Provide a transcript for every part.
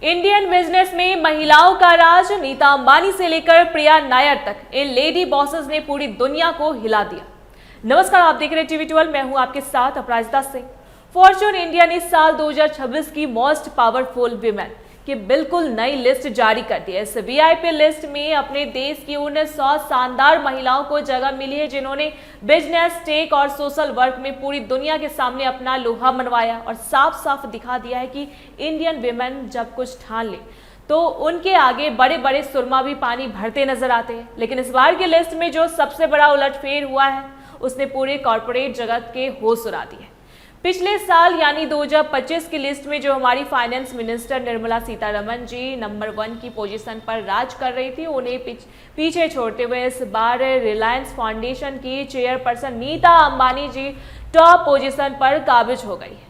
Indian business में महिलाओं का राज, नीता अंबानी से लेकर प्रिया नायर तक इन लेडी बॉसेस ने पूरी दुनिया को हिला दिया। नमस्कार, आप देख रहे हैं टीवी 12। मैं हूं आपके साथ अपराजिता सिंह। फॉर्च्यून इंडिया ने साल 2026 की मोस्ट पावरफुल वीमेन की बिल्कुल नई लिस्ट जारी कर दी है। इस वीआईपी लिस्ट में अपने देश की उन 100 शानदार महिलाओं को जगह मिली है जिन्होंने बिजनेस, टेक और सोशल वर्क में पूरी दुनिया के सामने अपना लोहा मनवाया और साफ साफ दिखा दिया है कि इंडियन वीमेन जब कुछ ठान ले तो उनके आगे बड़े बड़े सुरमा भी पानी भरते नजर आते हैं। लेकिन इस बार की लिस्ट में जो सबसे बड़ा उलटफेर हुआ है उसने पूरे कॉर्पोरेट जगत के होश उड़ा दिए। पिछले साल यानी 2025 की लिस्ट में जो हमारी finance minister Nirmala Sitharaman ji number 1 की पोजीशन पर राज कर रही थी, उन्हें पीछे छोड़ते हुए इस बार रिलायंस फाउंडेशन की चेयरपर्सन नीता अंबानी जी टॉप पोजीशन पर काबिज हो गई है।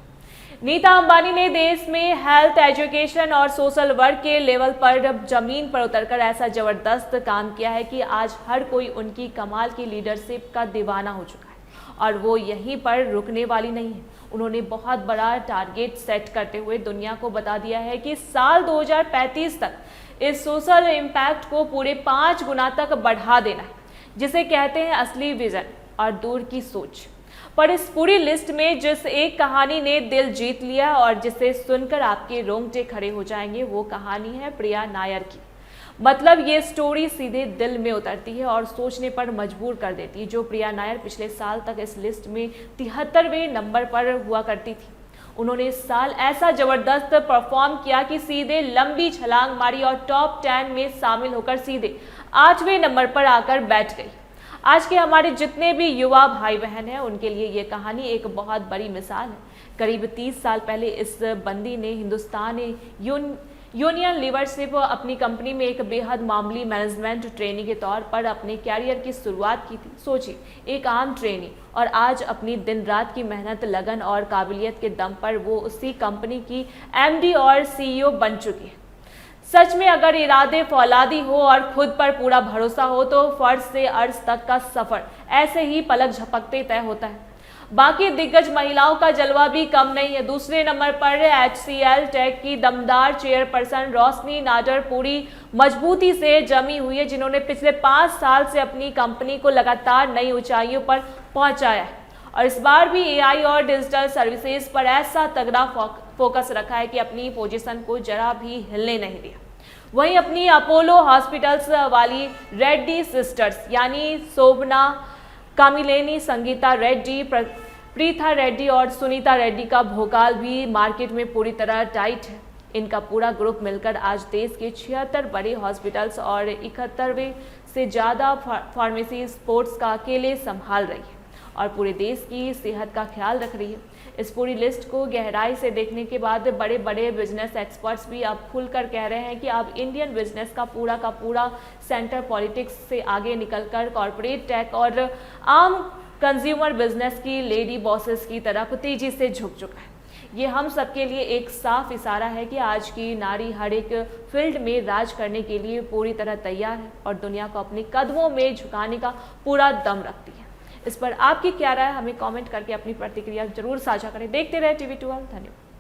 नीता अंबानी ने देश में हेल्थ, एजुकेशन और सोशल वर्क के लेवल पर जमीन पर उतरकर ऐसा जबरदस्त काम किया है कि आज हर कोई उनकी कमाल की लीडरशिप का दीवाना हो चुका है और वो यहीं पर रुकने वाली नहीं है। उन्होंने बहुत बड़ा टारगेट सेट करते हुए दुनिया को बता दिया है कि साल 2035 तक इस सोशल इम्पैक्ट को पूरे 5 गुना तक बढ़ा देना है, जिसे कहते हैं असली विजन और दूर की सोच। पर इस पूरी लिस्ट में जिस एक कहानी ने दिल जीत लिया और जिसे सुनकर आपके रोंगटे खड़े हो जाएंगे, वो कहानी है प्रिया नायर की। मतलब ये स्टोरी सीधे दिल में उतरती है और सोचने पर मजबूर कर देती है। जो प्रिया नायर पिछले साल तक इस लिस्ट में 73वें नंबर पर हुआ करती थी, उन्होंने इस साल ऐसा जबरदस्त परफॉर्म किया कि सीधे लंबी छलांग मारी और टॉप 10 में शामिल होकर सीधे 8वें नंबर पर आकर बैठ गई। आज के हमारे जितने भी युवा भाई बहन हैं उनके लिए ये कहानी एक बहुत बड़ी मिसाल है। करीब 30 साल पहले इस बंदी ने हिंदुस्तान यूनियन लीवरशिप अपनी कंपनी में एक बेहद मामूली मैनेजमेंट ट्रेनी के तौर पर अपने कैरियर की शुरुआत की थी। सोचिए, एक आम ट्रेनी, और आज अपनी दिन रात की मेहनत, लगन और काबिलियत के दम पर वो उसी कंपनी की एमडी और सीईओ बन चुकी है। सच में अगर इरादे फौलादी हो और खुद पर पूरा भरोसा हो तो फर्श से अर्श तक का सफर ऐसे ही पलक झपकते तय होता है। बाकी दिग्गज महिलाओं का जलवा भी कम नहीं है। दूसरे नंबर पर HCL टेक की दमदार चेयरपर्सन रोशनी नाडर पूरी मजबूती से जमी हुई है, जिन्होंने पिछले 5 साल से अपनी कंपनी को लगातार नई ऊंचाइयों पर पहुंचाया है और इस बार भी AI और डिजिटल सर्विसेज पर ऐसा तगड़ा फोकस रखा है कि अपनी पोजीशन को जरा भी हिलने नहीं दिया। वहीं अपनी अपोलो हॉस्पिटल्स वाली रेड्डी सिस्टर्स यानी शोभना कामिलेनी, संगीता रेड्डी, प्रीथा रेड्डी और सुनीता रेड्डी का भोकाल भी मार्केट में पूरी तरह टाइट है। इनका पूरा ग्रुप मिलकर आज देश के 76 बड़े हॉस्पिटल्स और 71वें से ज़्यादा फार्मेसी स्पोर्ट्स का अकेले संभाल रही है और पूरे देश की सेहत का ख्याल रख रही है। इस पूरी लिस्ट को गहराई से देखने के बाद बड़े बड़े बिजनेस एक्सपर्ट्स भी अब खुलकर कह रहे हैं कि अब इंडियन बिजनेस का पूरा सेंटर पॉलिटिक्स से आगे निकलकर कॉर्पोरेट टेक और आम कंज्यूमर बिजनेस की लेडी बॉसेस की तरफ तेजी से झुक चुका है। ये हम सबके लिए एक साफ इशारा है कि आज की नारी हर एक फील्ड में राज करने के लिए पूरी तरह तैयार है और दुनिया को अपने कदमों में झुकाने का पूरा दम रखती है। इस पर आपकी क्या राय, हमें कमेंट करके अपनी प्रतिक्रिया जरूर साझा करें। देखते रहे टीवी 12। धन्यवाद।